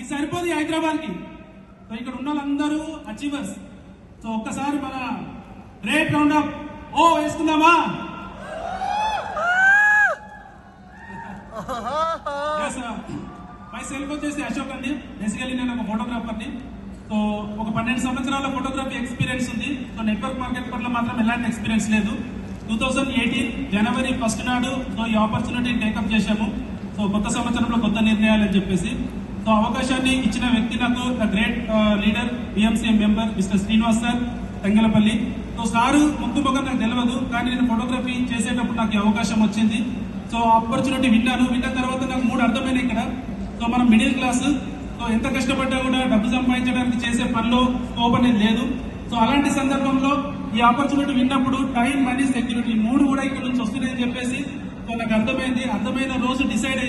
ఇది సరిపోదు హైదరాబాద్ కి. సో ఇక్కడ ఉన్న వాళ్ళందరూ అచీవర్స్. సో ఒక్కసారి మన గ్రేట్ రౌండ్ అప్ ఓ వేసుకుందామా? మై సెల్ఫ్ వచ్చేసి అశోక్ అండి. బేసికలీ నేను ఒక ఫోటోగ్రాఫర్ని. సో ఒక 12 సంవత్సరాల ఫోటోగ్రఫీ ఎక్స్పీరియన్స్ ఉంది. సో నెట్వర్క్ మార్కెట్ పట్ల మాత్రం ఎలాంటి ఎక్స్పీరియన్స్ లేదు. 2018 జనవరి 1 నాడు సో ఈ ఆపర్చునిటీ టేకప్ చేశాము. సో కొత్త సంవత్సరంలో కొత్త నిర్ణయాలు అని చెప్పేసి సో అవకాశాన్ని ఇచ్చిన వ్యక్తి నాకు great leader బిఎంసీఎం member mister Srinivas sir Thangallapalli. So sir ముందు మొగం నాకు తెలియదు, కానీ నేను ఫోటోగ్రఫీ చేసేటప్పుడు నాకు అవకాశం వచ్చింది. సో ఆపర్చునిటీ విన్న తర్వాత నాకు 3 అర్థమైనా ఇక్కడ. సో మనం మిడిల్ క్లాస్, సో ఎంత కష్టపడ్డా కూడా డబ్బు సంపాదించడానికి చేసే పనిలో స్కోప్ అనేది లేదు. సో అలాంటి సందర్భంలో ఈ ఆపర్చునిటీ విన్నప్పుడు టైం, మనీ, సెక్యూరిటీ 3 కూడా ఇక్కడ నుంచి వస్తున్నాయని చెప్పేసి సో నాకు అర్థమైంది. అర్థమైన రోజు డిసైడ్